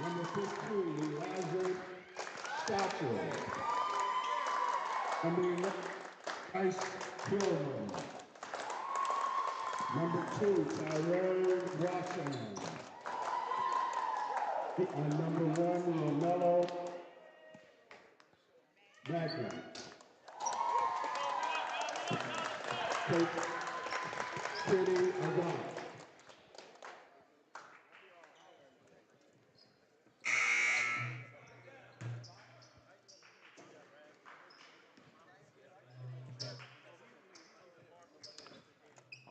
Number 15, Elijah Satchel. Number Bryce Tillman. Number 2, Tyrone Watson. And number 1, LaMelo Magna. Coach City Agon.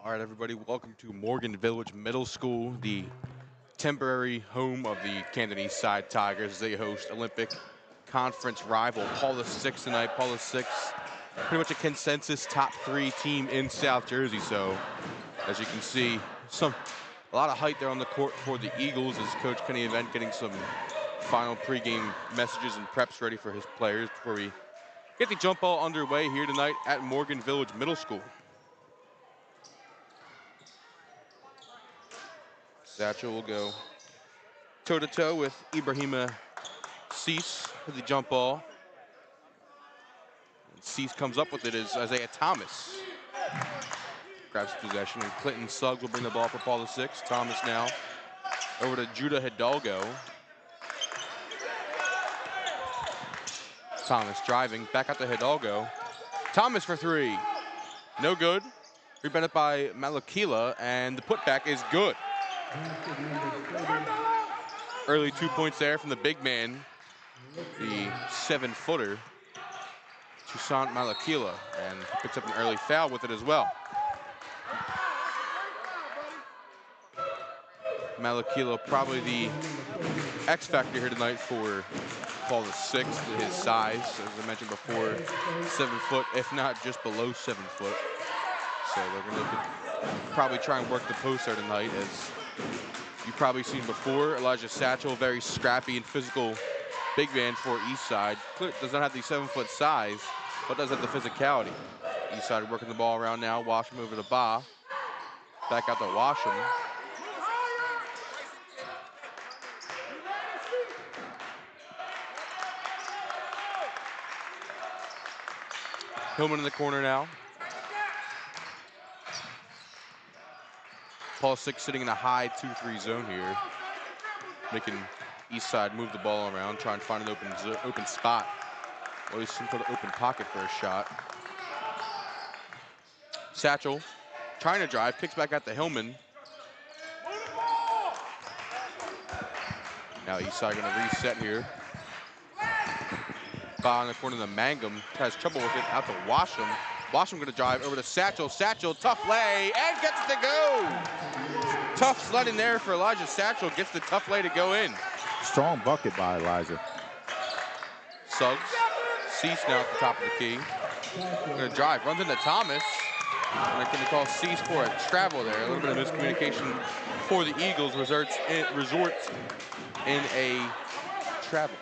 All right, everybody, welcome to Morgan Village Middle School, the temporary home of the Camden Eastside Tigers as they host Olympic Conference rival Paula Six tonight. Paula Six, pretty much a consensus top 3 team in South Jersey. So, as you can see, a lot of height there on the court for the Eagles as Coach Kenny Event getting some final pregame messages and preps ready for his players before we get the jump ball underway here tonight at Morgan Village Middle School. Satchel will go toe-to-toe with Ibrahima Cease for the jump ball. And Cease comes up with it as Isaiah Thomas grabs possession, and Clinton Suggs will bring the ball for Paula Six. Thomas now over to Judah Hidalgo. Thomas driving, back out to Hidalgo. Thomas for 3. No good. Rebounded by Malakila, and the putback is good. Early 2 points there from the big man, the 7-footer, Toussaint Malakila, and he picks up an early foul with it as well. Malakila probably the X factor here tonight for Paul VI, his size, as I mentioned before, 7 foot, if not just below 7 foot. So they're going to probably try and work the post there tonight, as you've probably seen before. Elijah Satchel, very scrappy and physical big man for Eastside. Does not have the 7-foot size, but does have the physicality. Eastside working the ball around now. Washam over to Ba. Back out to Washam. Hillman in the corner now. Paul Six sitting in a high 2-3 zone here, making Eastside move the ball around, trying to find an open spot, or at least some sort of open pocket for a shot. Satchel trying to drive, kicks back out to Hillman. Now Eastside going to reset here. Ba in the corner of the Mangum has trouble with it, out to Washam. Washam going to drive over to Satchel. Satchel, tough lay, and gets it to go. Tough sledding there for Elijah Satchel, gets the tough lay to go in. Strong bucket by Elijah. Suggs, Cease now at the top of the key. Going to drive, runs into Thomas. And they're going to call Cease for a travel there. A little bit of miscommunication for the Eagles, resorts in a travel.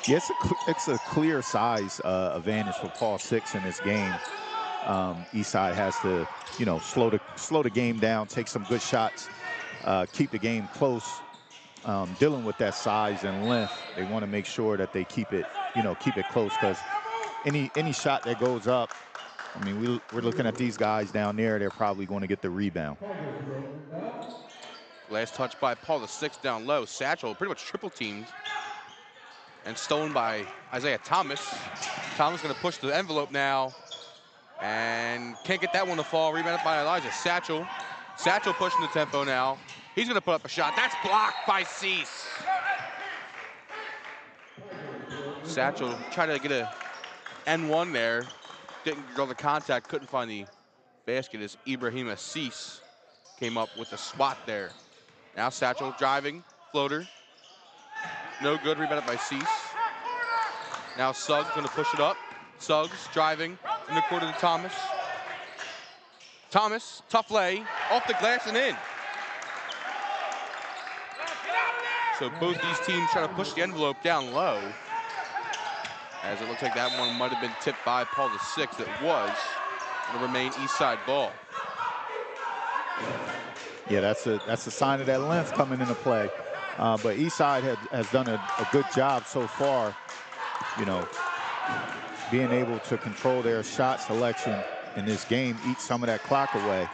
Yeah, it's a clear size advantage for Paul Six in this game. Eastside has to, slow the game down, take some good shots, keep the game close. Dealing with that size and length, they want to make sure that they keep it close, because any shot that goes up, I mean, we're looking at these guys down there, they're probably going to get the rebound. Last touch by Paul the Six down low. Satchel pretty much triple teamed and stolen by Isaiah Thomas. Thomas going to push the envelope now and can't get that one to fall. Rebounded by Elijah Satchel. Satchel pushing the tempo now. He's going to put up a shot. That's blocked by Cease. Satchel tried to get a N1 there. Didn't draw the contact, couldn't find the basket as Ibrahima Cease came up with a swat there. Now Satchel driving, floater. No good, rebounded by Cease. Now Suggs gonna push it up. Suggs driving in the court to Thomas. Thomas, tough lay, off the glass and in. So both these teams trying to push the envelope down low, as it looks like that one might have been tipped by Paul the Sixth. It was. It'll remain Eastside ball. Yeah, that's a sign of that length coming into play. But Eastside has done a good job so far, you know, being able to control their shot selection in this game, eat some of that clock away.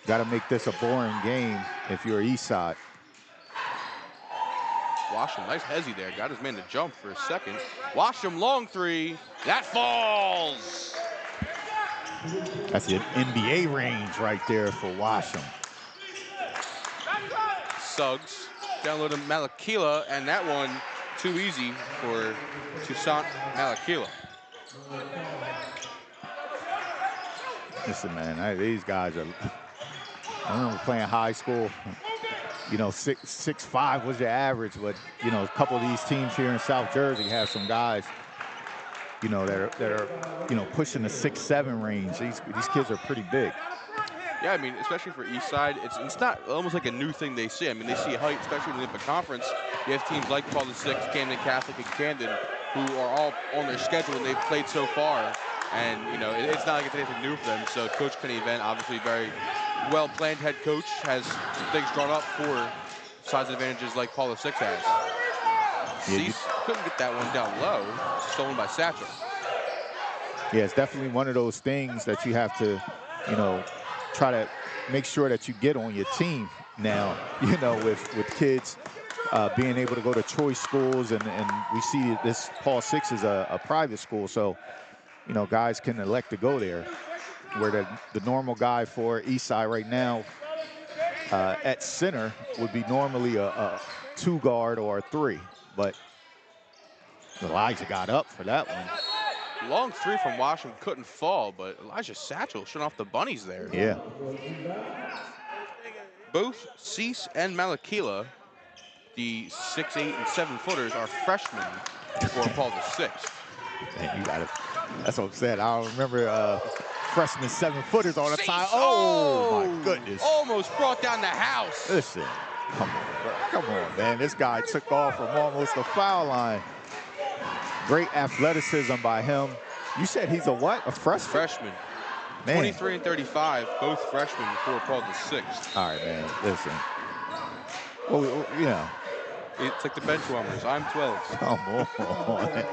Got to make this a boring game if you're Eastside. Washam, nice hezzy there. Got his man to jump for a second. Washam, long three. That falls. That's an NBA range right there for Washam. Suggs down low to Malakila, and that one too easy for Toussaint Malakila. Listen, man, these guys are. I remember playing high school. You know, 6'5" was your average, but you know, a couple of these teams here in South Jersey have some guys, you know, that are you know, pushing the 6'7" range. These kids are pretty big. Yeah, I mean, especially for Eastside, it's not almost like a new thing they see. I mean, they see height, especially in the Olympic Conference. You have teams like Paul VI, Camden Catholic, and Camden, who are all on their schedule and they've played so far. And, you know, it's not like it's anything new for them. So Coach Kenny Event, obviously very well-planned head coach, has some things drawn up for size advantages like Paul VI has. Cease couldn't get that one down low, stolen by Satchel. Yeah, it's definitely one of those things that you have to, you know, try to make sure that you get on your team now, you know, with kids being able to go to choice schools, and we see this Paul VI is a private school, so, you know, guys can elect to go there, where the normal guy for Eastside right now at center would be normally a 2 guard or a 3, but Elijah got up for that one. Long three from Washington couldn't fall, but Elijah Satchel showing off the bunnies there. Yeah. Both Cease and Malakila, the 6'8" and 7-footers, are freshmen for Paul VI. Man, you got it. That's what I'm saying. I remember freshman 7-footers all the time. Cease, Oh, my goodness. Almost brought down the house. Listen, come on, bro. Come on, man. This guy took off from almost the foul line. Great athleticism by him. You said he's a what? A freshman? Freshman. Man. 23 and 35, both freshmen for Paul VI. All right, man. Listen. Well, you know. It's like the bench warmers. I'm 12. Come on.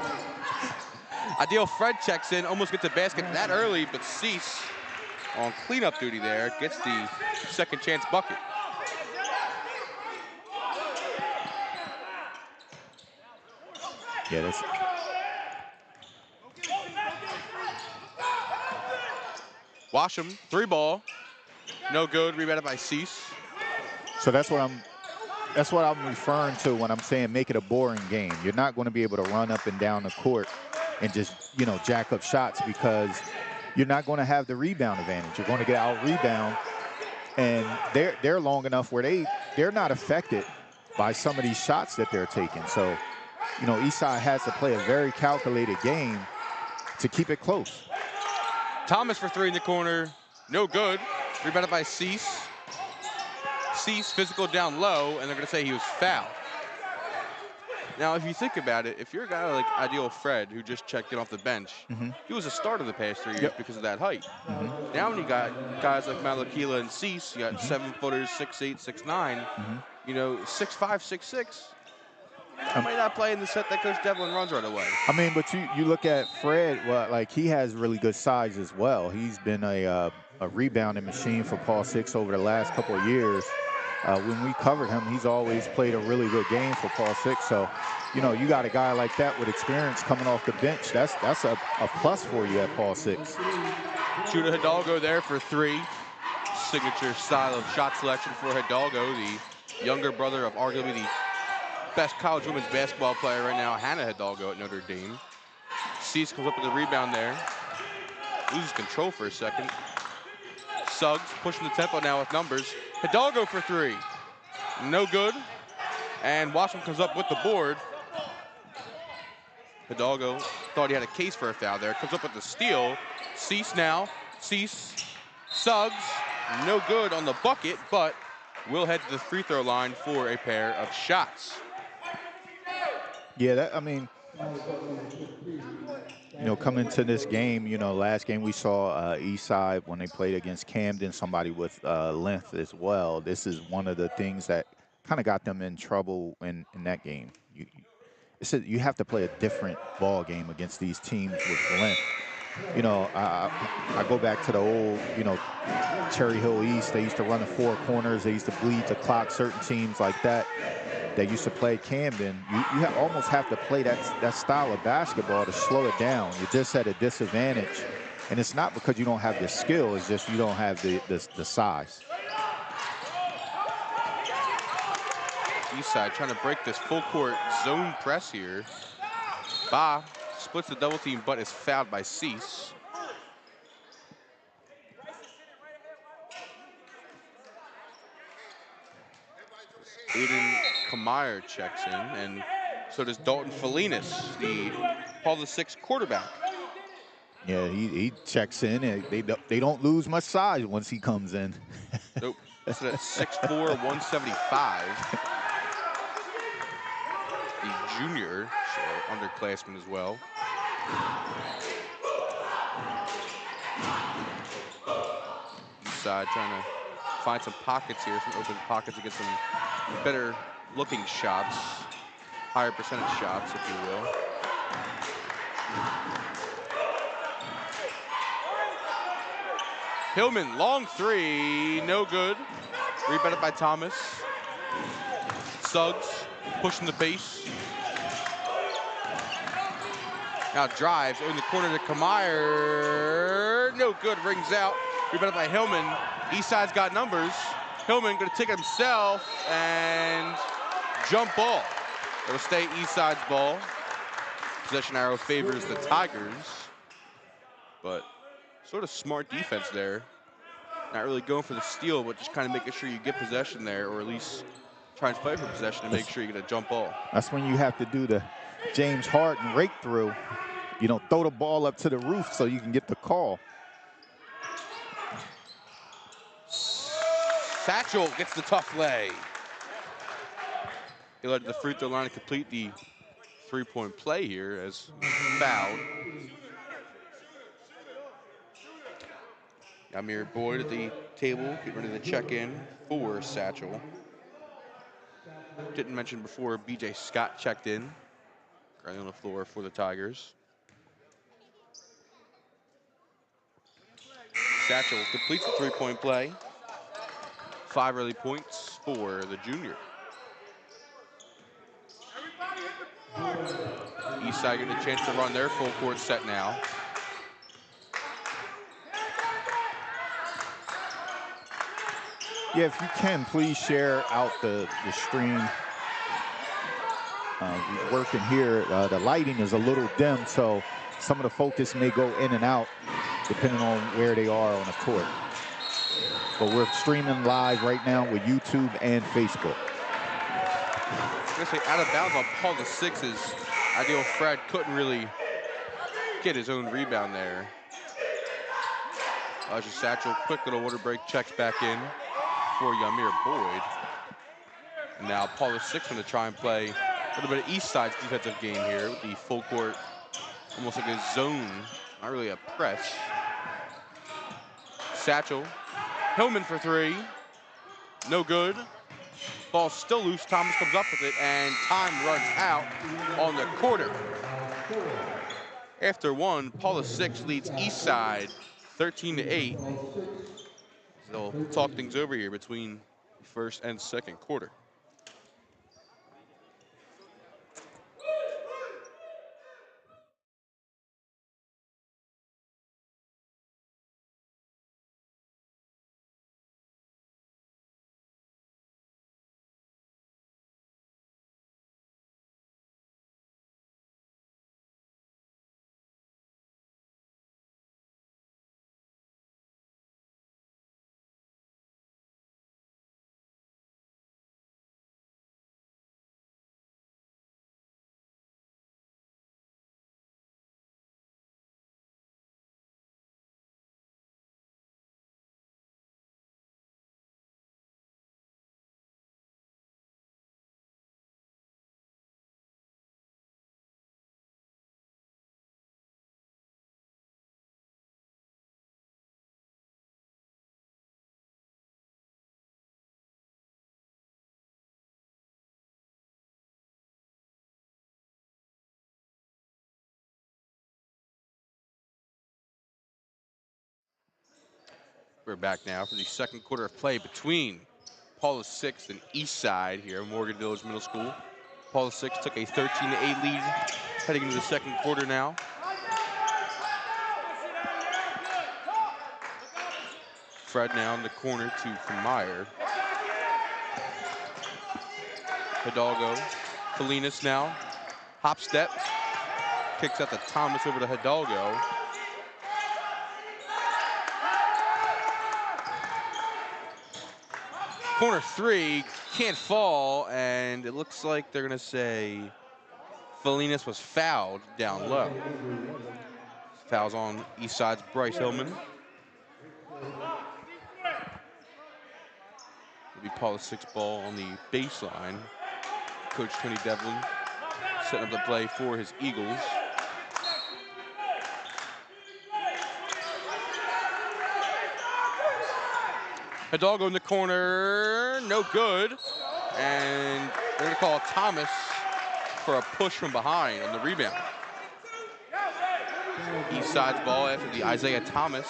Ideal Fred checks in, almost gets a basket that early, but Cease on cleanup duty there gets the second chance bucket. Yeah, that's. Washam, 3-ball, no good. Rebounded by Cease. So that's what I'm referring to when I'm saying make it a boring game. You're not going to be able to run up and down the court and just, you know, jack up shots, because you're not going to have the rebound advantage. You're going to get out rebound, and they're long enough where they're not affected by some of these shots that they're taking. So, you know, Eastside has to play a very calculated game to keep it close. Thomas for 3 in the corner, no good. Rebounded by Cease. Cease physical down low, and they're going to say he was fouled. Now, if you think about it, if you're a guy like Ideal Fred, who just checked in off the bench, he was a starter the past 3 years because of that height. Now when you got guys like Malakila and Cease, you got 7-footers, 6'8", 6'9", you know, 6'5", 6'6". Might not play in the set that Coach Devlin runs right away. I mean, but you look at Fred, well, like, he has really good size as well. He's been a rebounding machine for Paul VI over the last couple of years. When we covered him, he's always played a really good game for Paul VI. So, you know, you got a guy like that with experience coming off the bench. That's a plus for you at Paul VI. Judah Hidalgo there for 3. Signature style of shot selection for Hidalgo, the younger brother of arguably the best college women's basketball player right now, Hannah Hidalgo at Notre Dame. Cease comes up with a rebound there. Loses control for a second. Suggs pushing the tempo now with numbers. Hidalgo for 3. No good. And Washington comes up with the board. Hidalgo thought he had a case for a foul there. Comes up with the steal. Cease now. Cease. Suggs. No good on the bucket, but will head to the free throw line for a pair of shots. Yeah, I mean, You know, coming to this game, you know, last game we saw Eastside when they played against Camden, somebody with length as well. This is one of the things that kind of got them in trouble in that game. You have to play a different ball game against these teams with length. You know, I go back to the old, you know, Cherry Hill East. They used to run the four corners. They used to bleed the clock. Certain teams like that used to play Camden. You almost have to play that style of basketball to slow it down. You're just at a disadvantage, and it's not because you don't have the skill. It's just you don't have the size. Eastside trying to break this full court zone press here. Ba splits the double team, but is fouled by Cease. Aiden Kamire checks in, and so does Dalton Felinas, the Paul VI quarterback. Yeah, he checks in, and they don't lose much size once he comes in. Nope, that's at 6'4", 175. The junior, so underclassman as well. Eastside trying to find some pockets here, some open pockets to get some better looking shots, higher percentage shots, if you will. Hillman, long three, no good. Rebounded by Thomas. Suggs pushing the pace. Now drives in the corner to Kamire. No good, rings out. Rebounded by Hillman. Eastside's got numbers. Hillman gonna take it himself and jump ball. It'll stay Eastside's ball. Possession arrow favors the Tigers, but sort of smart defense there. Not really going for the steal, but just kind of making sure you get possession there, or at least try and fight for possession and make sure you get a jump ball. That's when you have to do the James Harden rake through. You know, throw the ball up to the roof so you can get the call. Satchel gets the tough lay. He led to the free throw line to complete the three-point play here as fouled. Amir Boyd at the table, getting ready to check in for Satchel. Didn't mention before, BJ Scott checked in, currently on the floor for the Tigers. Satchel completes the three-point play. 5 early points for the junior. Eastside getting a chance to run their full court set now. Yeah, if you can, please share out the stream. Working here, the lighting is a little dim, so some of the focus may go in and out depending on where they are on the court. But we're streaming live right now with YouTube and Facebook. I was gonna say out of bounds on Paul VI's ideal. Fred couldn't really get his own rebound there. Elijah Satchel, quick little water break, checks back in for Yamir Boyd. And now Paul VI going to try and play a little bit of Eastside's defensive game here with the full court, almost like a zone, not really a press. Satchel, Hillman for three, no good. Ball still loose, Thomas comes up with it, and time runs out on the quarter. After one, Paul VI leads Eastside 13-8. They'll talk things over here between first and second quarter. We're back now for the second quarter of play between Paula 6th and Eastside here at Morgan Village Middle School. Paula 6 took a 13-8 lead heading into the second quarter now. Fred now in the corner to Meyer. Hidalgo. Felinas now. Hop step. Kicks out to Thomas over to Hidalgo. Corner three, can't fall, and it looks like they're gonna say Felinas was fouled down low. Fouls on Eastside's Bryce Hillman. It'll be Paula 6 ball on the baseline. Coach Tony Devlin setting up the play for his Eagles. Hidalgo in the corner, no good. And they're gonna call Thomas for a push from behind on the rebound. Eastside's ball after the Isaiah Thomas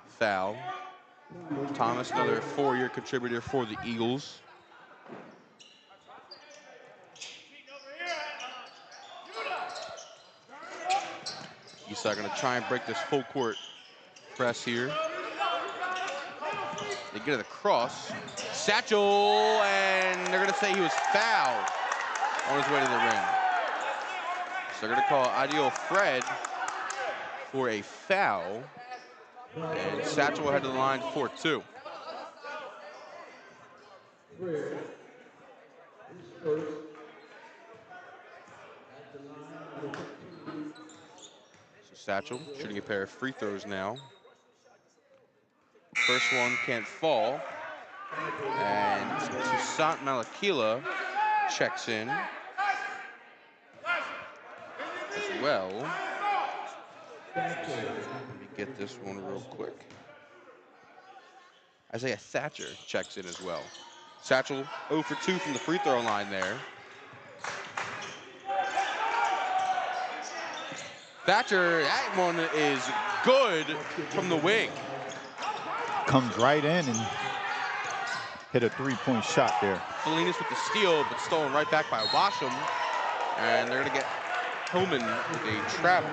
foul. Thomas, another four-year contributor for the Eagles. Eastside gonna try and break this full court press here. They get it across. Satchel, and they're gonna say he was fouled on his way to the ring. So they're gonna call Ideal Fred for a foul. And Satchel will head to the line for 2. So Satchel shooting a pair of free throws now. First one can't fall. And Toussaint Malakila checks in as well. Let me get this one real quick. Isaiah Thatcher checks in as well. Satchel 0 for 2 from the free throw line there. Thatcher, that one is good from the wing. Comes right in and hit a three-point shot there. Felinas with the steal, but stolen right back by Washam. And they're gonna get Hillman with a travel.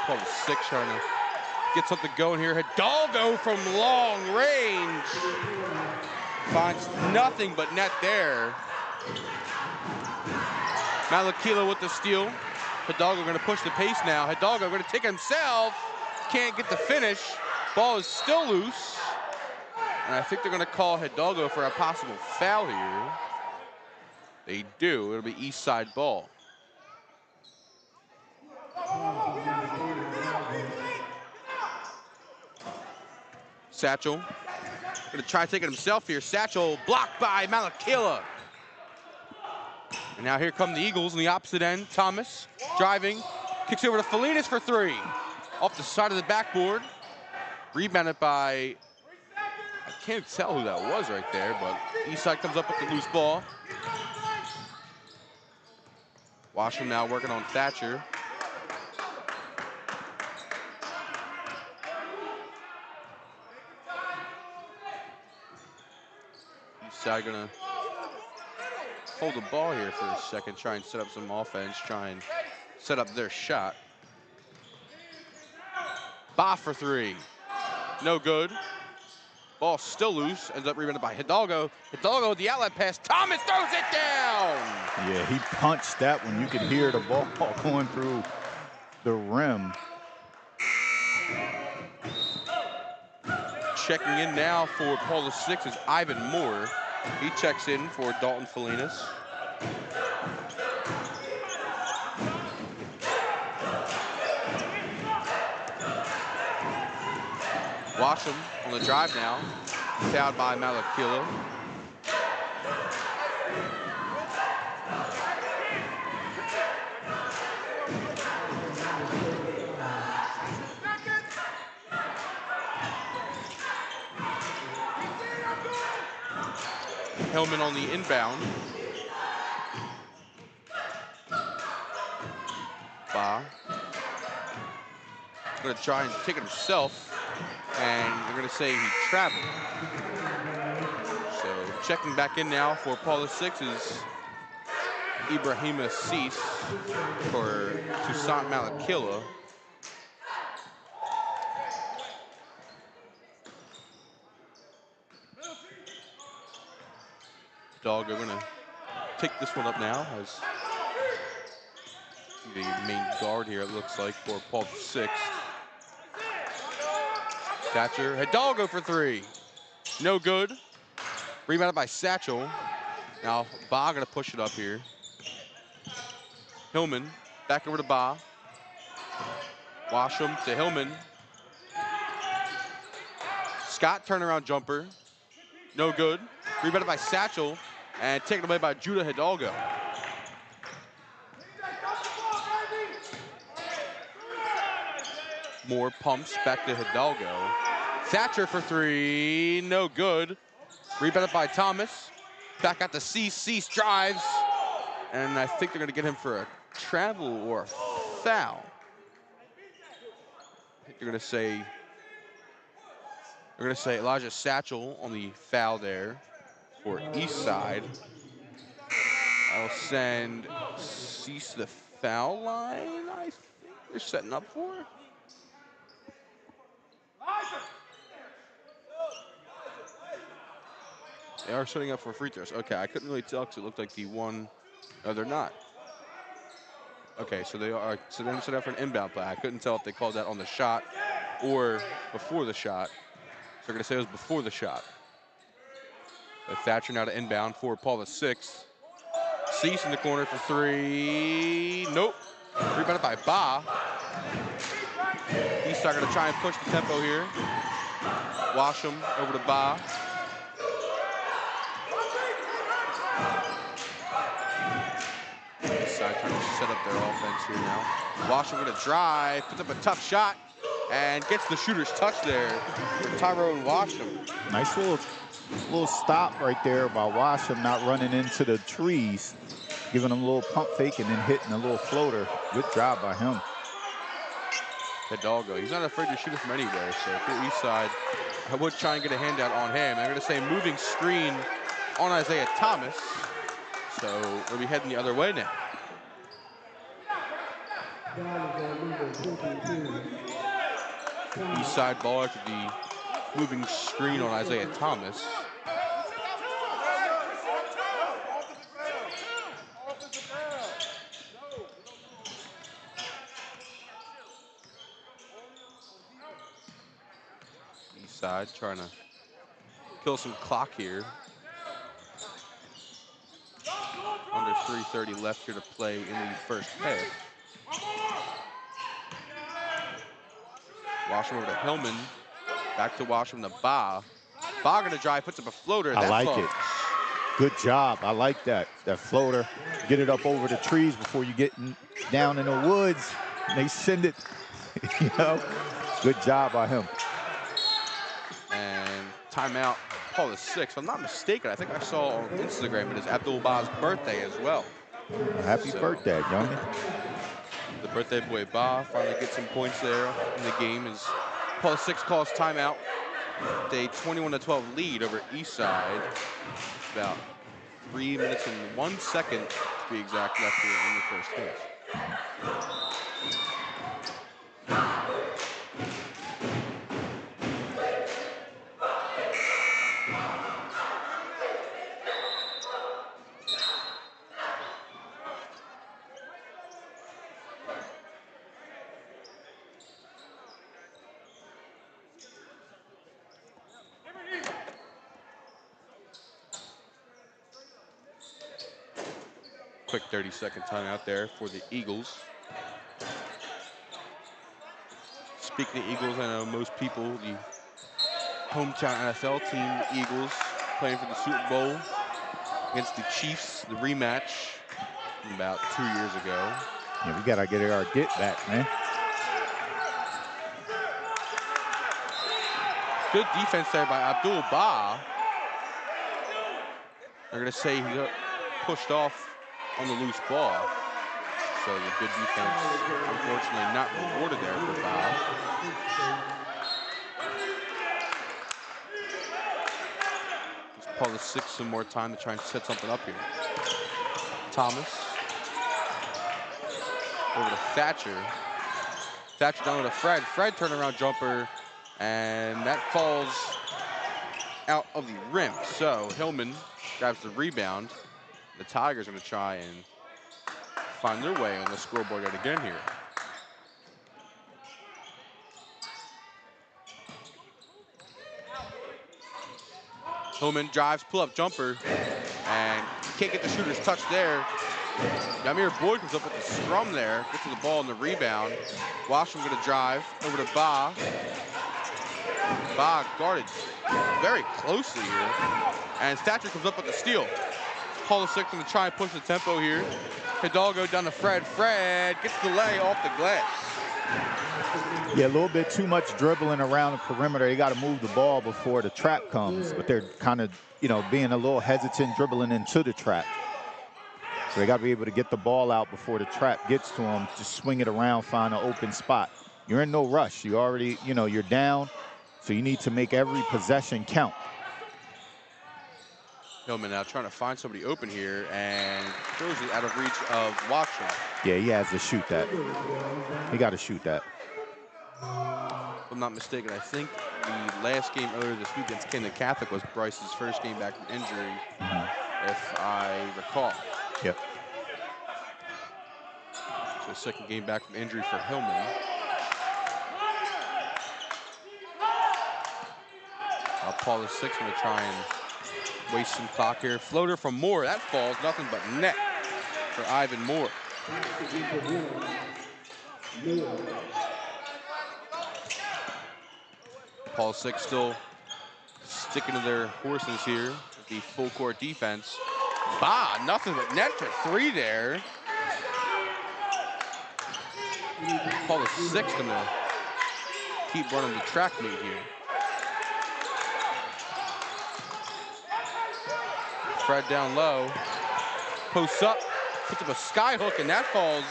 Paul 6 trying to get something going here. Hidalgo from long range. Finds nothing but net there. Malakila with the steal. Hidalgo gonna push the pace now. Hidalgo gonna take himself. Can't get the finish. Ball is still loose. And I think they're gonna call Hidalgo for a possible foul here. They do, it'll be Eastside ball. Satchel, gonna try to take it himself here. Satchel blocked by Malakila. And now here come the Eagles on the opposite end. Thomas driving, kicks over to Felinas for 3. Off the side of the backboard. Rebounded by, I can't tell who that was right there, but Eastside comes up with the loose ball. Washam now working on Thatcher. Eastside gonna hold the ball here for a second, try and set up some offense, try and set up their shot. Ba for 3. No good. Ball still loose, ends up rebounded by Hidalgo. Hidalgo with the outlet pass. Thomas throws it down! Yeah, he punched that one. You could hear the ball going through the rim. Checking in now for Paula 6 is Ivan Moore. He checks in for Dalton Felinas. Washam on the drive now, fouled by Malakila. Hillman on the inbound. Ba. Gonna try and take it himself, and they're gonna say he traveled. So checking back in now for Paula 6 is Ibrahima Cease for Toussaint Malakila. Hidalgo gonna take this one up now as the main guard here, it looks like, for Paul 6. Thatcher, Hidalgo for 3. No good. Rebounded by Satchel. Now Ba gonna push it up here. Hillman, back over to Ba. Washam to Hillman. Scott turnaround jumper. No good. Rebounded by Satchel and taken away by Judah Hidalgo. More pumps back to Hidalgo. Thatcher for 3, no good. Rebounded by Thomas. Back out to Cease. Cease drives. And I think they're gonna get him for a travel or a foul. I think they're gonna say Elijah Satchel on the foul there for Eastside. I'll send Cease to the foul line, I think they're setting up for. They are setting up for free throws. Okay, I couldn't really tell because it looked like the one. No, they're not. Okay, so they are. So they're set up for an inbound play. I couldn't tell if they called that on the shot or before the shot. So they're gonna say it was before the shot. But Thatcher now to inbound for Paula 6. Cease in the corner for 3. Nope. Rebounded by Ba. Eastside gonna try and push the tempo here. Washam over to Ba. Eastside trying to set up their offense here now. Washam gonna drive, puts up a tough shot, and gets the shooter's touch there. Tyrone Washam. Nice little stop right there by Washam, not running into the trees, giving him a little pump fake and then hitting a little floater. Good job by him. Hidalgo, he's not afraid to shoot it from anywhere, so if you're Eastside, I would try and get a handout on him. I'm gonna say moving screen on Isaiah Thomas, so we'll be heading the other way now. Eastside ball after the moving screen on Isaiah Thomas. Eastside trying to kill some clock here. Under 3:30 left here to play in the first half. Washam over to Hillman. Back to Washam to Ba. Ba gonna drive, puts up a floater. I like it. Good job. I like that. That floater. Get it up over the trees before you get down in the woods. They send it. You know. Good job by him. And timeout. Paula 6. If I'm not mistaken, I think I saw on Instagram it is Abdul Ba's birthday as well. Happy birthday, youngin. The birthday boy Ba finally gets some points there in the game as Paula 6 calls timeout. A 21-12 lead over Eastside. About 3 minutes and 1 second to be exact left here in the first half. Quick 30-second timeout there for the Eagles. Speaking of Eagles, I know most people, the hometown NFL team, the Eagles, playing for the Super Bowl against the Chiefs, the rematch from about 2 years ago. Yeah, we gotta get our get back, man. Good defense there by Abdul Ba. They're going to say he got pushed off on the loose ball. So the good defense, unfortunately, not rewarded there for Bob. Just pull the 6 some more time to try and set something up here. Thomas. Over to Thatcher. Thatcher down to Fred. Fred turnaround jumper, and that falls out of the rim. So Hillman grabs the rebound. The Tigers are going to try and find their way on the scoreboard yet again here. Hillman drives, pull-up jumper, and can't get the shooter's touch there. Yamir Boyd comes up with the scrum there, gets to the ball and the rebound. Washington going to drive over to Ba. Ba guarded very closely here. And Thatcher comes up with the steal. Paul VI going to try and push the tempo here. Hidalgo down to Fred. Fred gets the lay off the glass. Yeah, a little bit too much dribbling around the perimeter. They got to move the ball before the trap comes, but they're kind of, being a little hesitant dribbling into the trap. So they got to be able to get the ball out before the trap gets to them. Just swing it around, find an open spot. You're in no rush. You already, you're down, so you need to make every possession count. Hillman now trying to find somebody open here and throws it out of reach of Watson. Yeah, he has to shoot that. He got to shoot that. If I'm not mistaken, I think the last game earlier this week against Camden Catholic was Bryce's first game back from injury, if I recall. Yep. So second game back from injury for Hillman. Paul VI going to try and waste some clock here. Floater from Moore. That falls nothing but net for Ivan Moore. Paul VI still sticking to their horses here with the full court defense. Bah, nothing but net for 3 there. Paul VI going to keep running the track meet here. Fred down low, posts up, puts up a sky hook, and that falls.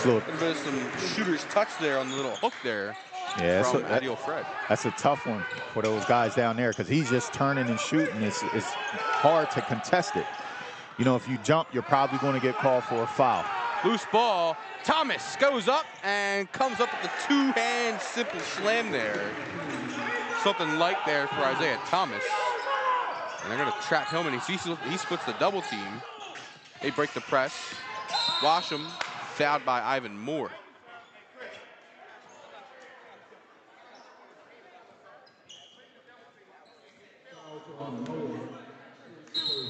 A little bit of some shooter's touch there on the little hook there. Yeah, from Ideal Fred. That's a tough one for those guys down there because he's just turning and shooting. It's hard to contest it. If you jump, you're probably going to get called for a foul. Loose ball. Thomas goes up and comes up with the 2-hand simple slam there. Something light there for Isaiah Thomas. And they're going to trap Hillman. He splits the double team. They break the press. Washam fouled by Ivan Moore.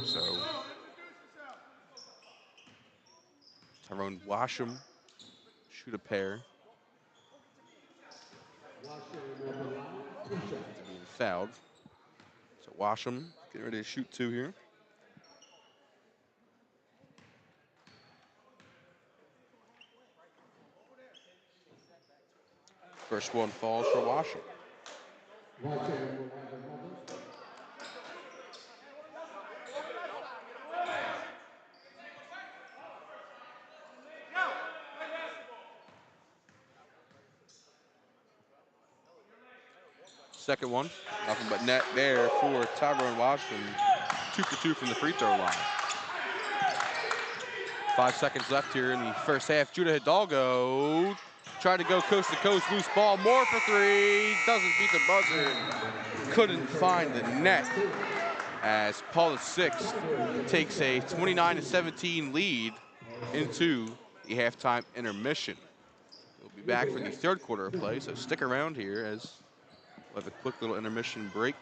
So Tyrone Washam shoot a pair. Being fouled. So Washam getting ready to shoot 2 here. First one falls for Washam. Second one, nothing but net there for Tyrone Washington. 2 for 2 from the free throw line. 5 seconds left here in the first half. Judah Hidalgo tried to go coast to coast, loose ball, Moore for 3, doesn't beat the buzzer. Couldn't find the net as Paul VI takes a 29-17 lead into the halftime intermission. We'll be back for the third quarter of play, so stick around here as we'll have a quick little intermission break.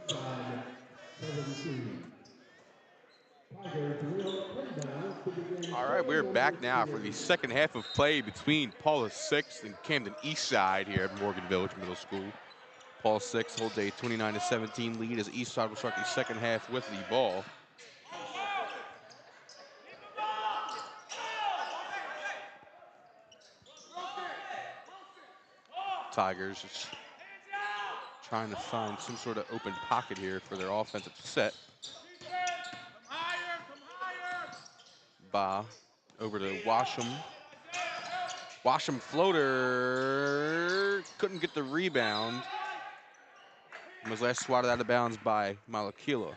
Eastside 17. Tigers will come down to begin. All right, we're back now for the second half of play between Paula 6th and Camden Eastside here at Morgan Village Middle School. Paula 6th holds a 29-17 lead as Eastside will start the second half with the ball. Tigers just trying to find some sort of open pocket here for their offensive set. Ba over to Washam. Washam floater, couldn't get the rebound. Was last swatted out of bounds by Malakila.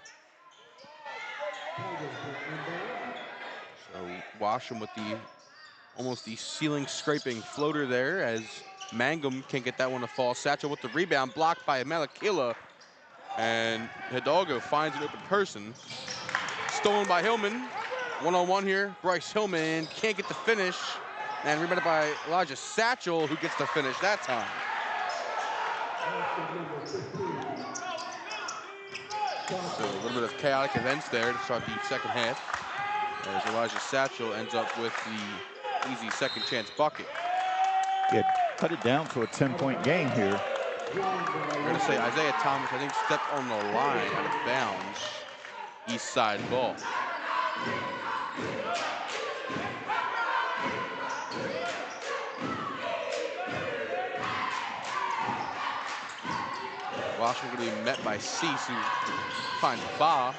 So Washam with the almost the ceiling scraping floater there as Mangum can't get that one to fall. Satchel with the rebound, blocked by Malakila. And Hidalgo finds an open person. Stolen by Hillman. One-on-one here. Bryce Hillman can't get the finish. And rebounded by Elijah Satchel, who gets the finish that time. So a little bit of chaotic events there to start the second half, as Elijah Satchel ends up with the easy second chance bucket. Yeah, cut it down to a 10-point game here. I'm going to say Isaiah Thomas, I think, stepped on the line out of bounds. East side ball. Washington going to be met by Cease, who finds Ba.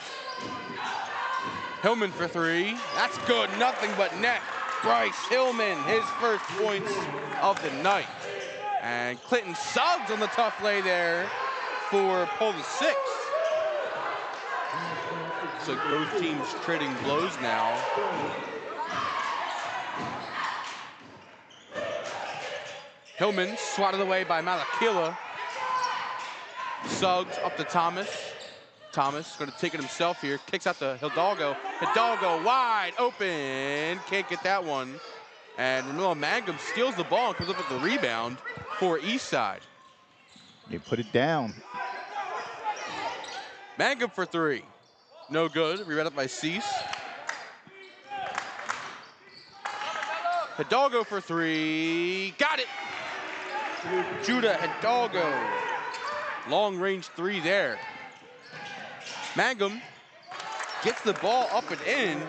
Hillman for three. That's good. Nothing but net. Bryce Hillman, his first points of the night. And Clinton Suggs on the tough lay there for Paula 6th. So both teams trading blows now. Hillman swatted away by Malakila. Suggs up to Thomas. Thomas going to take it himself here. Kicks out to Hidalgo. Hidalgo wide open. Can't get that one. And Ramilo Mangum steals the ball and comes up with the rebound for Eastside. They put it down. Mangum for three. No good. Rebounded by Cease. Hidalgo for three. Got it. Judah Hidalgo. Long range three there. Mangum gets the ball up and in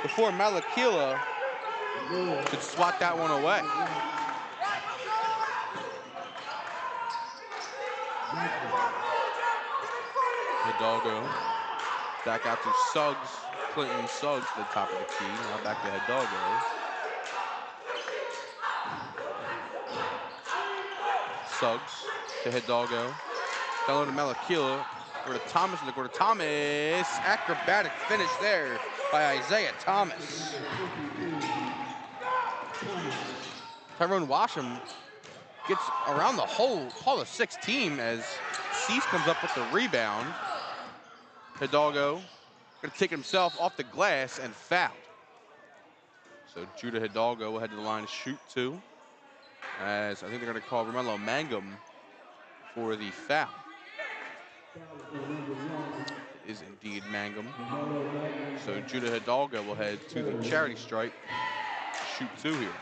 before Malakila could swat that one away. Hidalgo back out to Suggs. Clinton Suggs to the top of the key. Now back to Hidalgo. Suggs to Hidalgo. Down to Malakila. Over to Thomas in the corner. Thomas, acrobatic finish there by Isaiah Thomas. Tyrone Washam gets around the whole Paula 6 team as Cease comes up with the rebound. Hidalgo gonna take himself off the glass and fouled. So Judah Hidalgo will head to the line to shoot two. As I think they're gonna call Ramelo Mangum for the foul. Is indeed Mangum. So Judah Hidalgo will head to the charity stripe, shoot two here.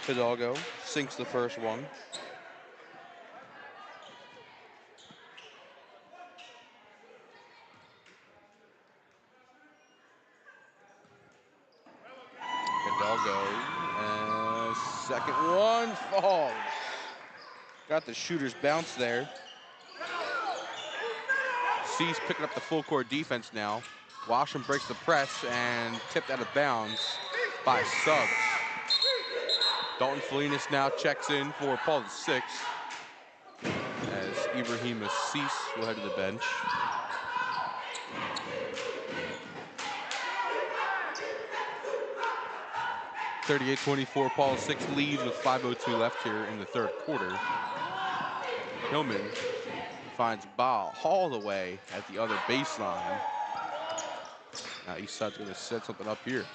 Hidalgo sinks the first one. Hidalgo, second one falls. Got the shooter's bounce there. Cease picking up the full court defense now. Washam breaks the press and tipped out of bounds by Suggs. Dalton Felinas now checks in for Paula 6 as Ibrahima Cease will head to the bench. (38-24) Paula 6 leads with 5:02 left here in the third quarter. Hillman finds Ba all the way at the other baseline. Now Eastside's going to set something up here.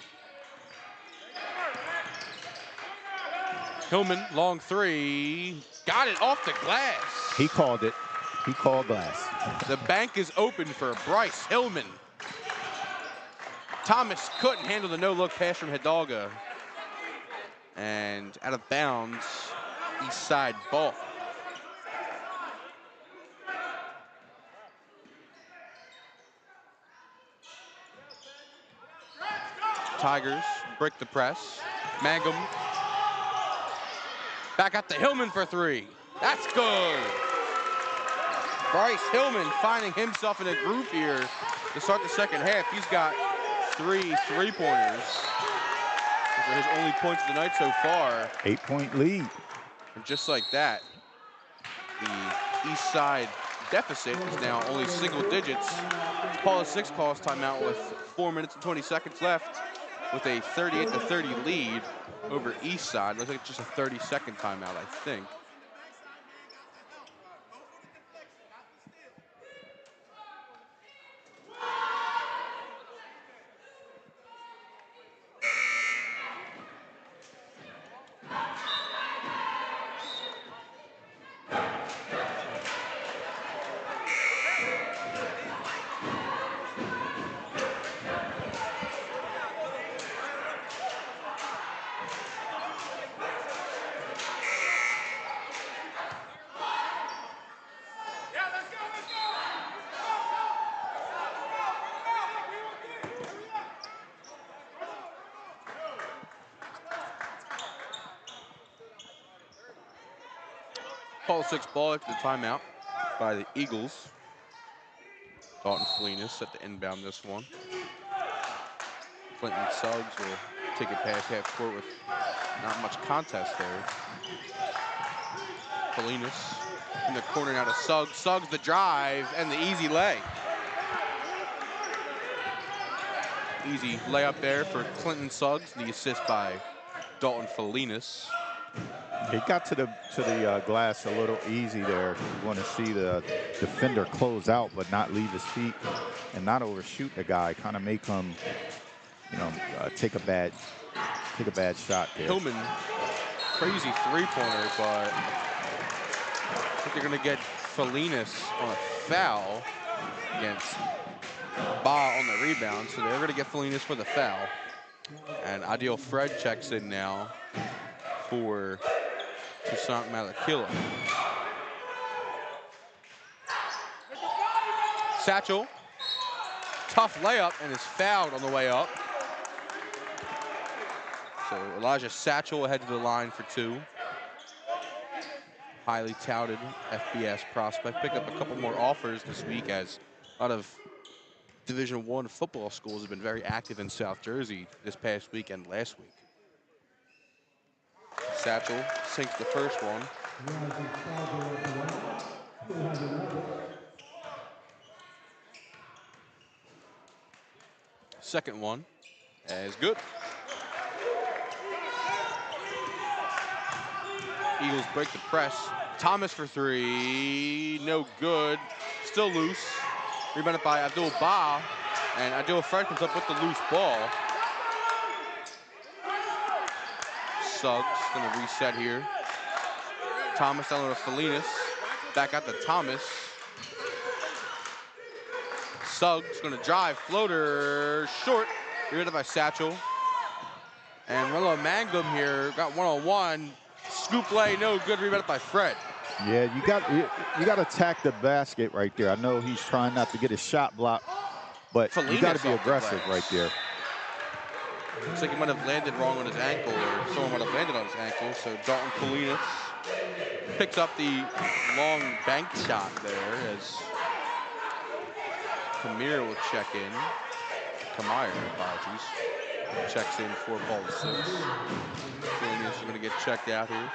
Hillman, long three. Got it off the glass. He called it. He called glass. The bank is open for Bryce Hillman. Thomas couldn't handle the no-look pass from Hidalgo. And out of bounds, Eastside ball. Tigers break the press. Mangum. Back out to Hillman for three. That's good. Bryce Hillman finding himself in a groove here to start the second half. He's got 3 3-pointers. Those are his only points of the night so far. 8-point lead. And just like that, the Eastside deficit is now only single digits. Paula 6 calls timeout with 4 minutes and 20 seconds left with a 38-30 lead over Eastside. Looks like it's just a 30-second timeout, I think. Paul 6 ball after the timeout by the Eagles. Dalton Felinas set to inbound this one. Clinton Suggs will take it past half court with not much contest there. Felinas in the corner now to Suggs. Suggs the drive and the easy lay. Easy layup there for Clinton Suggs. The assist by Dalton Felinas. He got to the glass a little easy there. You want to see the defender close out, but not leave his feet and not overshoot the guy. Kind of make him, take a bad shot there. Hillman, crazy 3-pointer, but I think they're going to get Felinas on a foul against Ba on the rebound, so they're going to get Felinas for the foul. And Ideal Fred checks in now for Toussaint Malakila. Satchel, tough layup and is fouled on the way up. So Elijah Satchel head to the line for 2. Highly touted FBS prospect. Picked up a couple more offers this week as a lot of Division I football schools have been very active in South Jersey this past week and last week. Satchel sinks the first one. Second one is good. Eagles break the press. Thomas for 3, no good. Still loose. Rebounded by Abdul Ba, and Adil Fred comes up with the loose ball. Suggs gonna reset here. Thomas down to Felinas. Back out to Thomas. Suggs gonna drive, floater, short. Rebounded by Satchel. And Relo Mangum here got one-on-one. Scoop lay, no good. Rebounded by Fred. Yeah, you got to attack the basket right there. I know he's trying not to get his shot blocked, but Felinas you got to be aggressive right there. Looks like he might have landed wrong on his ankle, or someone might have landed on his ankle. So Dalton Felinas picks up the long bank shot there as Kamir will check in. Kamir, apologies. Checks in for Paul 6. Felinas is going to get checked out here.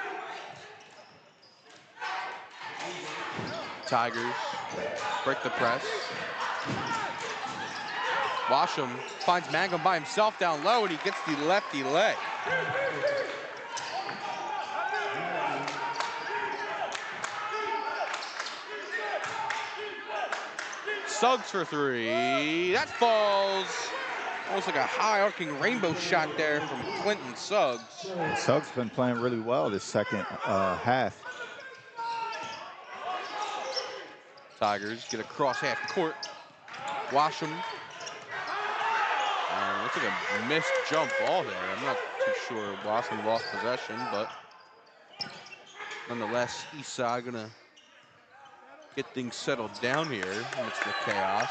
Tigers break the press. Washam finds Mangum by himself down low, and he gets the lefty leg. Suggs for 3. That falls Almost like a high arcing rainbow shot there from Clinton Suggs. Suggs been playing really well this second half. Tigers get across half court. Washam. Looks like a missed jump ball there. I'm not too sure Washam lost possession, but nonetheless, Eastside gonna get things settled down here amidst the chaos.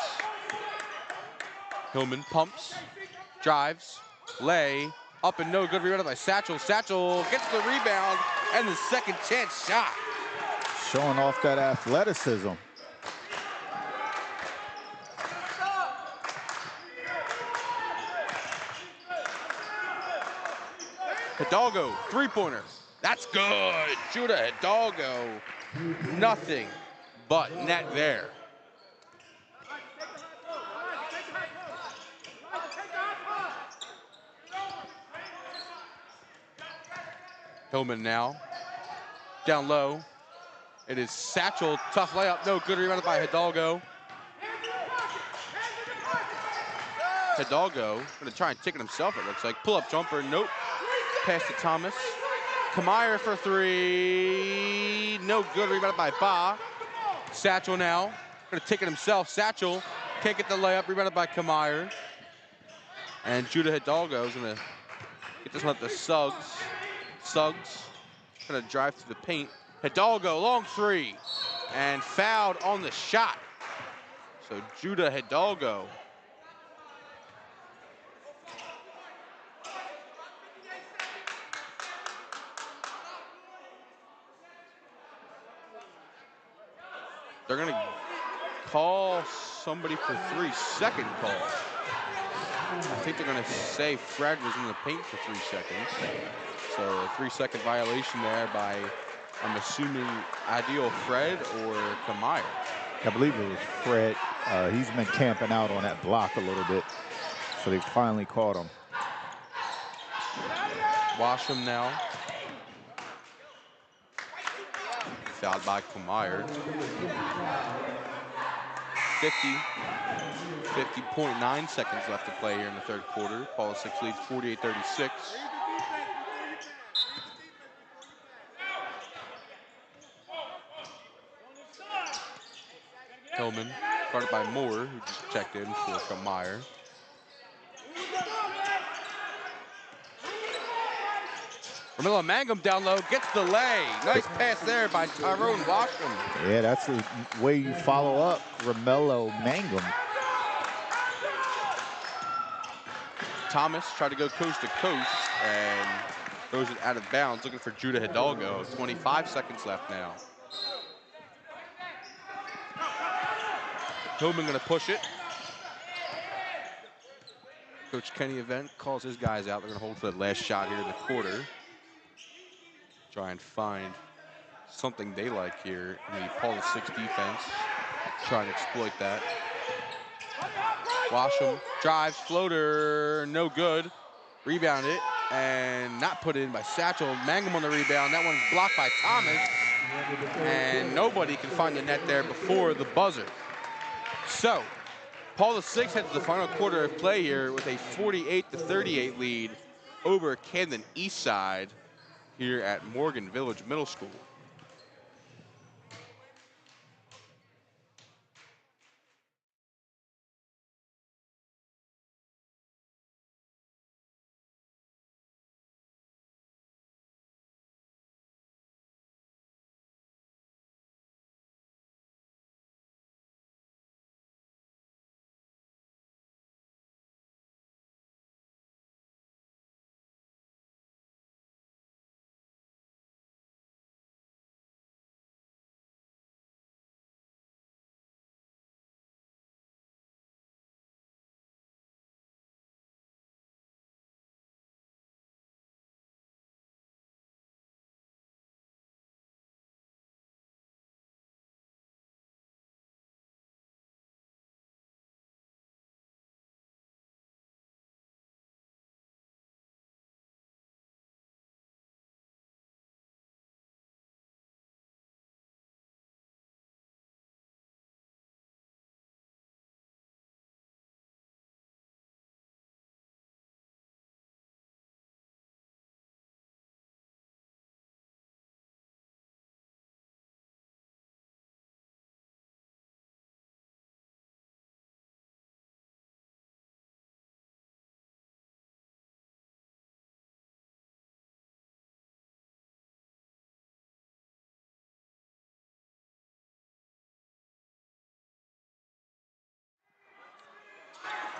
Hillman pumps, drives, lay, up and no good, rebounded by Satchel. Satchel gets the rebound and the second chance shot. Showing off that athleticism. Hidalgo, three-pointer. That's good. Judah Hidalgo, nothing but net there. Hillman now, down low. It is Satchel, tough layup, no good, rebounded by Hidalgo. Hidalgo gonna try and ticket himself, it looks like. Pull-up jumper, nope. Pass to Thomas. Kamier for three, no good, rebounded by Ba. Satchel now, gonna ticket himself. Satchel can't get the layup, rebounded by Kamier. And Judah Hidalgo is gonna get this one up to Suggs. Suggs gonna drive through the paint. Hidalgo, long three, and fouled on the shot. So Judah Hidalgo. They're gonna call somebody for three, second call. I think they're gonna say Fred was in the paint for 3 seconds. So a 3-second violation there by, I'm assuming, Ideal Fred or Kamier. I believe it was Fred. He's been camping out on that block a little bit, so they finally caught him. Washam now. Fouled by Kamier. 50.9 seconds left to play here in the third quarter. Paula 6 leads 48-36. Hillman, guarded by Moore, who just checked in for Kamier. Ramila Mangum down low, gets the lay. Nice pass there by Tyrone Washam. Yeah, that's the way you follow up Romello Mangum. Thomas tried to go coast to coast and throws it out of bounds, looking for Judah Hidalgo. 25 seconds left now. Hillman gonna push it. Coach Kenny Event calls his guys out. They're gonna hold for the last shot here in the quarter. Try and find something they like here in the Paula 6 defense. Try and exploit that. Washam drives, floater, no good. Rebound it, and not put in by Satchel. Mangum on the rebound. That one's blocked by Thomas. And nobody can find the net there before the buzzer. So, Paula 6 heads to the final quarter of play here with a 48-38 lead over Camden Eastside here at Morgan Village Middle School.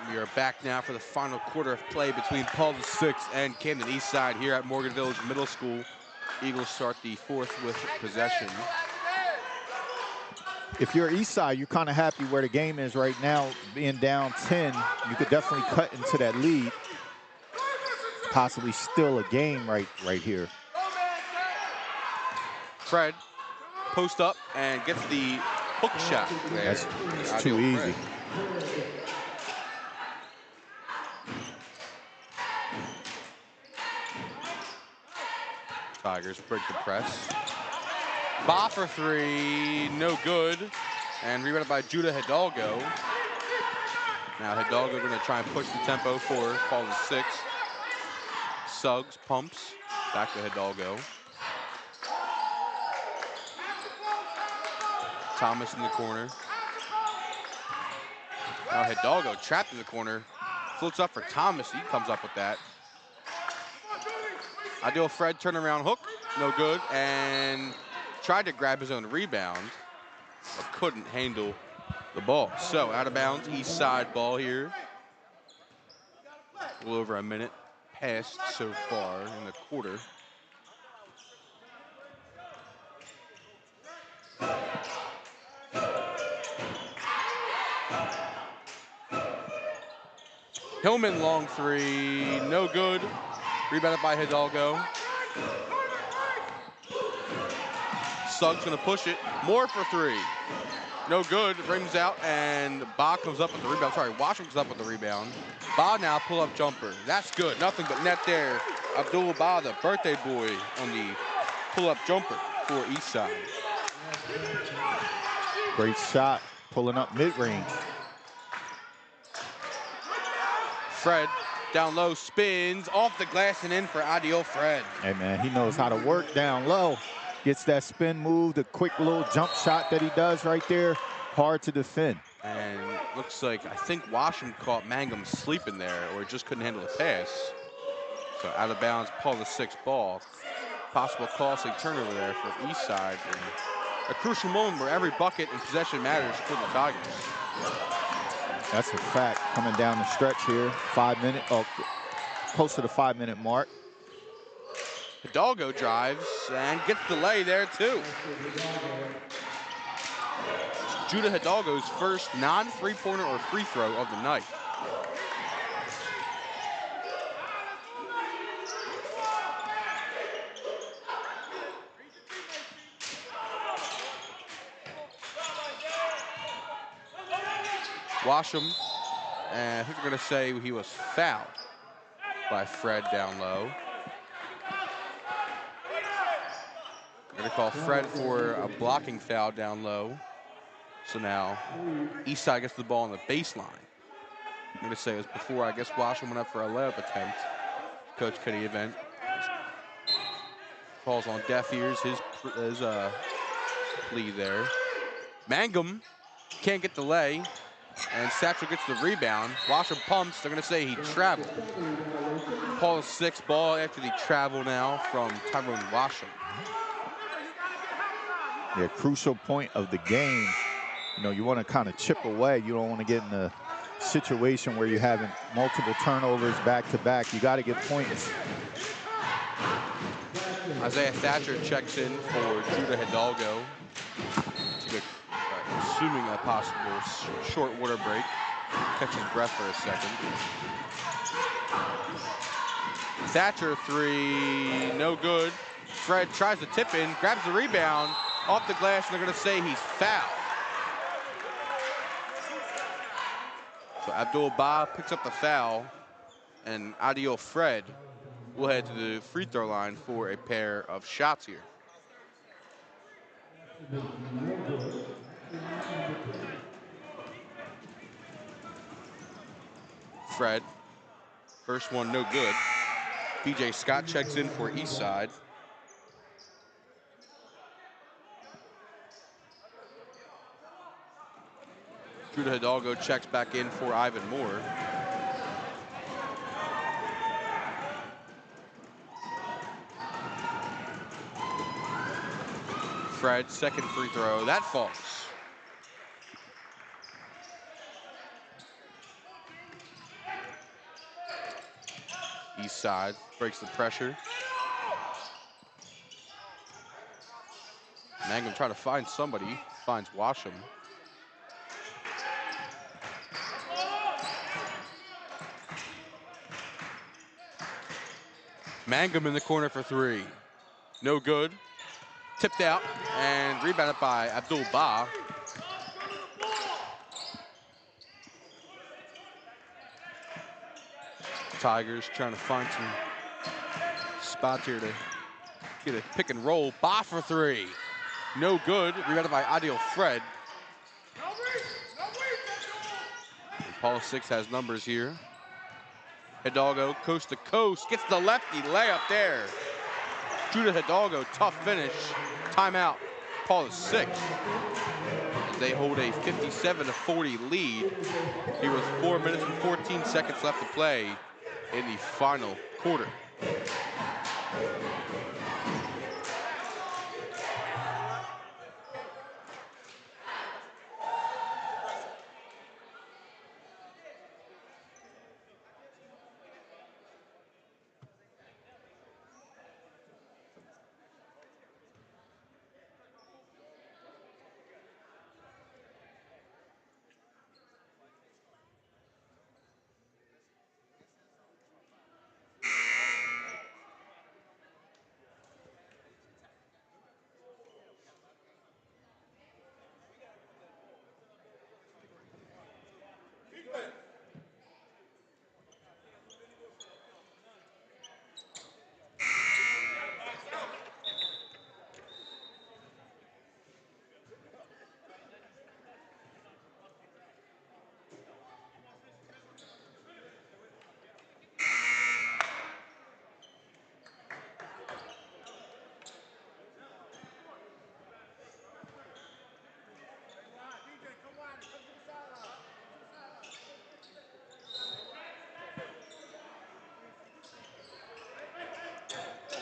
We are back now for the final quarter of play between Paul VI and Camden Eastside here at Morgan Village Middle School. Eagles start the fourth with possession. If you're Eastside, you're kind of happy where the game is right now. Being down 10, you could definitely cut into that lead. Possibly steal a game right here. Fred post up and gets the hook shot there. That's too easy. Tigers break the press. Ba for three, no good. And rebounded by Judah Hidalgo. Now Hidalgo going to try and push the tempo for Paul VI. Suggs pumps, back to Hidalgo. Thomas in the corner. Now Hidalgo trapped in the corner. Floats up for Thomas, he comes up with that. Ideal Fred turnaround hook, no good, and tried to grab his own rebound, but couldn't handle the ball. So out of bounds, east side ball here. A little over a minute passed so far in the quarter. Hillman long three, no good. Rebounded by Hidalgo. Suggs gonna push it, more for three. No good, rings out, and Ba comes up with the rebound. Sorry, Washington comes up with the rebound. Ba now pull-up jumper. That's good, nothing but net there. Abdul Ba, the birthday boy, on the pull-up jumper for Eastside. Great shot, pulling up mid-range. Fred down low, spins off the glass and in for Ideal Fred. Hey man, he knows how to work down low. Gets that spin move, the quick little jump shot that he does right there. Hard to defend. And looks like, I think Washington caught Mangum sleeping there, or just couldn't handle the pass. So out of bounds, Paul VI ball. Possible costly turnover there for Eastside. And a crucial moment where every bucket and possession matters for the Tigers. That's a fact. Coming down the stretch here, 5 minute, close to the 5 minute mark. Hidalgo drives and gets the lay there too. Judah Hidalgo's first non-three-pointer or free throw of the night. Washam, and I think they're going to say he was fouled by Fred down low. They're going to call Fred for a blocking foul down low. So now Eastside gets the ball on the baseline. I'm going to say it was before, I guess, Washam went up for a layup attempt. Coach Kenny event. Falls on deaf ears, his plea there. Mangum can't get the lay. And Satchel gets the rebound. Washam pumps. They're going to say he traveled. Paul VI ball after the travel now from Tyrone Washam. Yeah, crucial point of the game. You know, you want to kind of chip away. You don't want to get in a situation where you're having multiple turnovers back to back. You got to get points. Isaiah Thatcher checks in for Judah Hidalgo. Assuming a possible short water break. Catch his breath for a second. Thatcher three, no good. Fred tries to tip in, grabs the rebound off the glass, and they're going to say he's fouled. So Abdul Ba picks up the foul, and Ideal Fred will head to the free throw line for a pair of shots here. Fred, first one no good. BJ Scott checks in for Eastside. Judah Hidalgo checks back in for Ivan Moore. Fred, second free throw, that falls. Eastside breaks the pressure. Mangum trying to find somebody, finds Washam. Mangum in the corner for three. No good. Tipped out and rebounded by Abdul-Bah. Tigers trying to find some spots here to get a pick and roll. Bah for three. No good. Rebounded by Adil Fred. And Paul Six has numbers here. Hidalgo coast to coast. Gets the lefty layup there. Judah Hidalgo, tough finish. Timeout. Paul Six. They hold a 57-40 lead. Here with 4 minutes and 14 seconds left to play in the final quarter.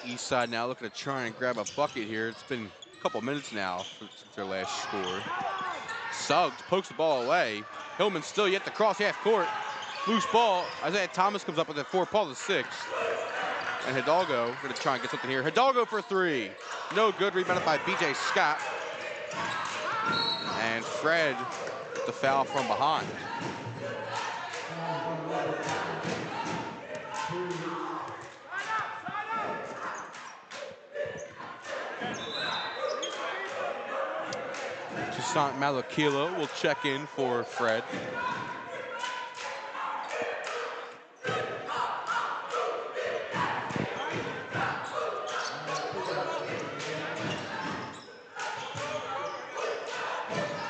Eastside now looking to try and grab a bucket here. It's been a couple minutes now since their last score. Suggs pokes the ball away. Hillman still yet to cross half court. Loose ball. Isaiah Thomas comes up with it for Paul the Sixth. And Hidalgo going to try and get something here. Hidalgo for three. No good. Rebounded by B.J. Scott. And Fred with the foul from behind. Toussaint Malakila will check in for Fred.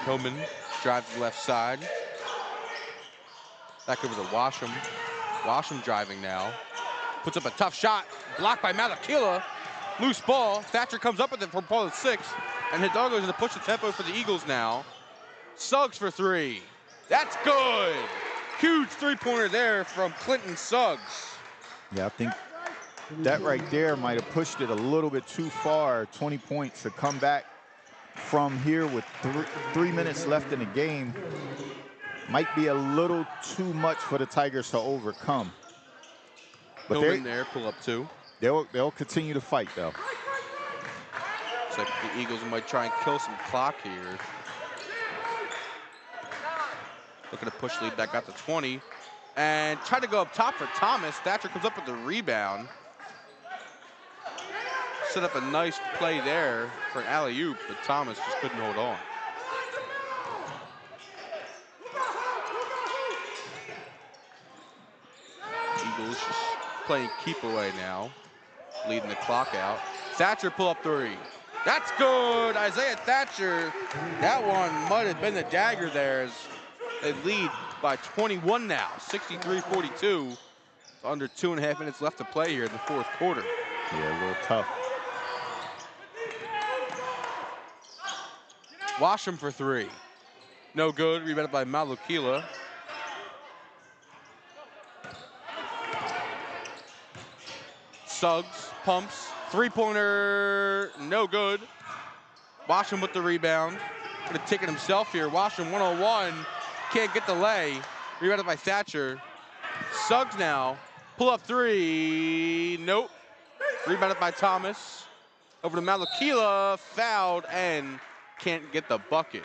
Hillman drives to the left side. Back over to Washam. Washam driving now. Puts up a tough shot. Blocked by Malakila. Loose ball. Thatcher comes up with it for Paul the Sixth. And Hidalgo is going to push the tempo for the Eagles now. Suggs for three. That's good. Huge three-pointer there from Clinton Suggs. Yeah, I think that right there might have pushed it a little bit too far. 20 points to come back from here with 3 minutes left in the game might be a little too much for the Tigers to overcome. But Hillman there, pull up two. They'll continue to fight, though. Looks like the Eagles might try and kill some clock here. Looking to push lead back out to 20. And try to go up top for Thomas. Thatcher comes up with the rebound. Set up a nice play there for an alley-oop, but Thomas just couldn't hold on. Eagles just playing keep away now, leading the clock out. Thatcher pull up three. That's good, Isaiah Thatcher. That one might have been the dagger there as they lead by 21 now, 63-42. Under 2.5 minutes left to play here in the fourth quarter. Yeah, a little tough. Washam for three. No good, rebounded by Malukila. Suggs pumps, three-pointer, no good. Washam with the rebound. Gonna take it himself here. Washam 1-on-1, can't get the lay. Rebounded by Thatcher. Suggs now Pull-up three. Nope. Rebounded by Thomas. Over to Malakila. Fouled and can't get the bucket.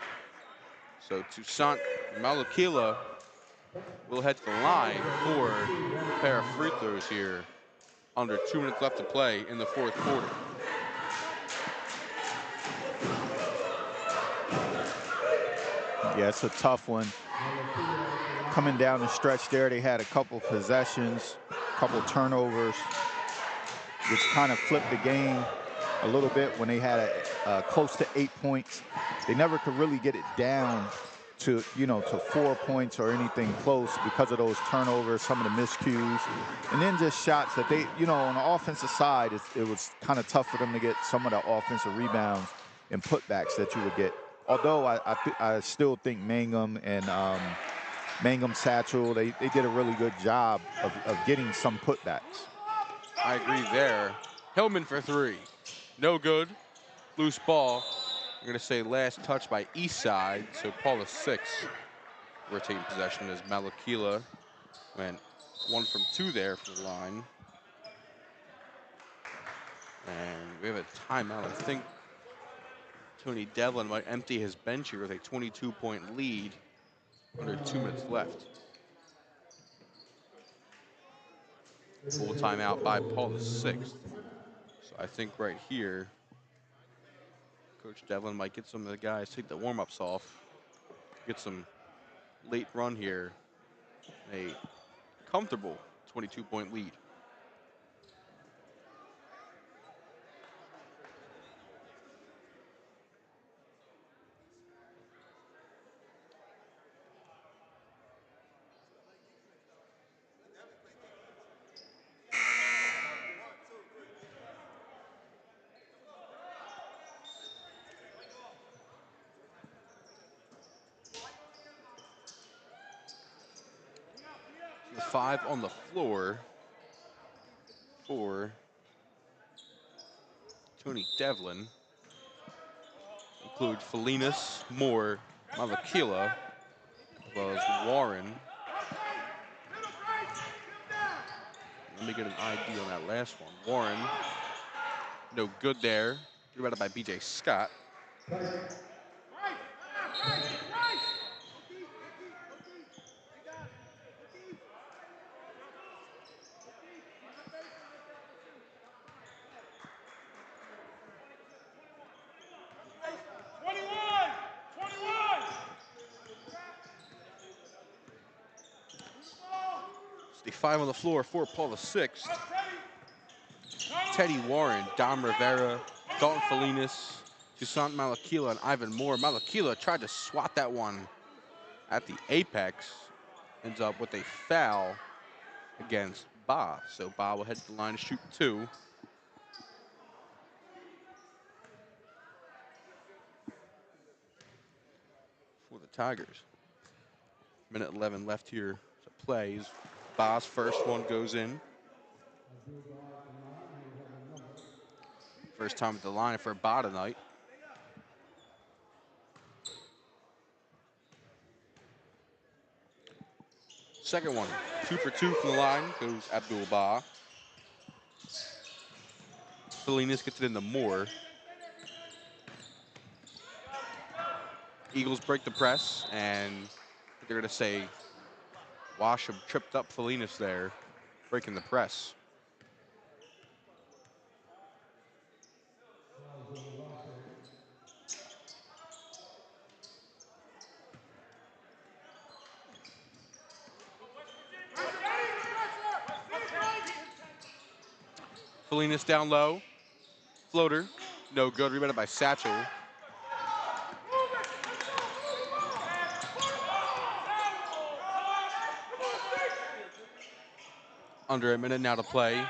So Toussaint Malakila will head to the line for a pair of free throws here. Under 2 minutes left to play in the fourth quarter. Yeah, it's a tough one. Coming down the stretch there, they had a couple possessions, a couple turnovers, which kind of flipped the game a little bit when they had close to 8 points. They never could really get it down to, to 4 points or anything close because of those turnovers, some of the miscues, and then just shots that they, on the offensive side, it was kind of tough for them to get some of the offensive rebounds and putbacks that you would get. Although I still think Mangum and Mangum Satchel, they did a really good job of getting some putbacks. I agree there. Hillman for three. No good. Loose ball. I'm going to say last touch by Eastside. So Paula 6 rotating possession as Malakila went 1 from 2 there from the line. And we have a timeout. I think Tony Devlin might empty his bench here with a 22-point lead under 2 minutes left. Full timeout by Paul VI. So I think right here, Coach Devlin might get some of the guys take the warm-ups off, get some late run here, a comfortable 22-point lead. The 5 on the floor for Tony Devlin include Felinas, Moore, Malakila, as well as Warren. Let me get an ID on that last one. Warren, no good there. Rebounded by BJ Scott. The 5 on the floor for Paul VI. Teddy Warren, Dom Rivera, Dalton Felinas, Toussaint Malakila, and Ivan Moore. Malakila tried to swat that one at the apex. Ends up with a foul against Ba. So Ba will head to the line to shoot 2. For the Tigers. Minute 11 left here to play. Ba's first one goes in. First time at the line for Ba tonight. Second one, 2 for 2 from the line, goes Abdul Ba. Felinas gets it into Moore. Eagles break the press, and they're going to say Washam tripped up Felinas there, breaking the press. Felinas down low. Floater. No good. Rebounded by Satchel. Under a minute now to play.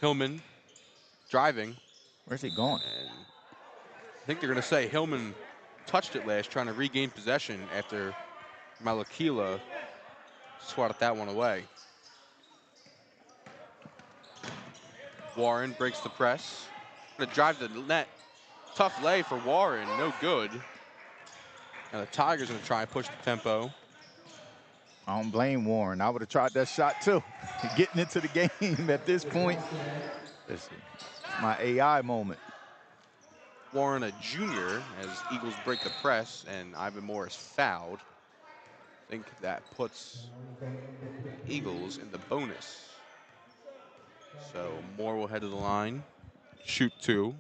Hillman driving. Where's he going? And I think they're going to say Hillman touched it last, trying to regain possession after Malakila swatted that one away. Warren breaks the press. Going to drive the net. Tough lay for Warren, no good. Now the Tigers going to try and push the tempo. I don't blame Warren. I would have tried that shot too. Getting into the game at this point. It's my AI moment. Warren, a junior, as Eagles break the press, and Ivan Morris fouled. I think that puts Eagles in the bonus. So Moore will head to the line, shoot 2.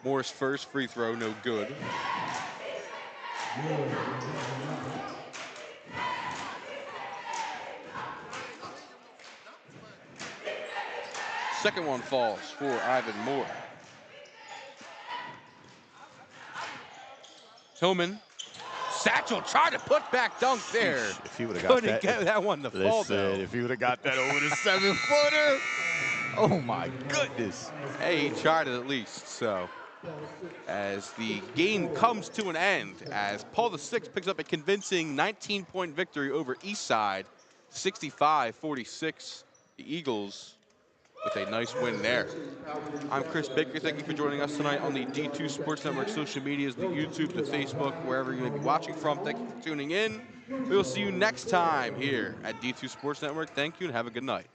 Moore's first free throw, no good. Second one falls for Ivan Moore. Tillman, Satchel tried to put back dunk there. Sheesh, if he would have got Couldn't that, get that one to fall though. if he would have got that over the 7-footer, oh my goodness. Hey, he tried it at least. So, as the game comes to an end, as Paul VI picks up a convincing 19-point victory over Eastside, 65-46. The Eagles with a nice win there. I'm Chris Baker. Thank you for joining us tonight on the D2 Sports Network social medias, the YouTube, the Facebook, wherever you may be watching from. Thank you for tuning in. We will see you next time here at D2 Sports Network. Thank you and have a good night.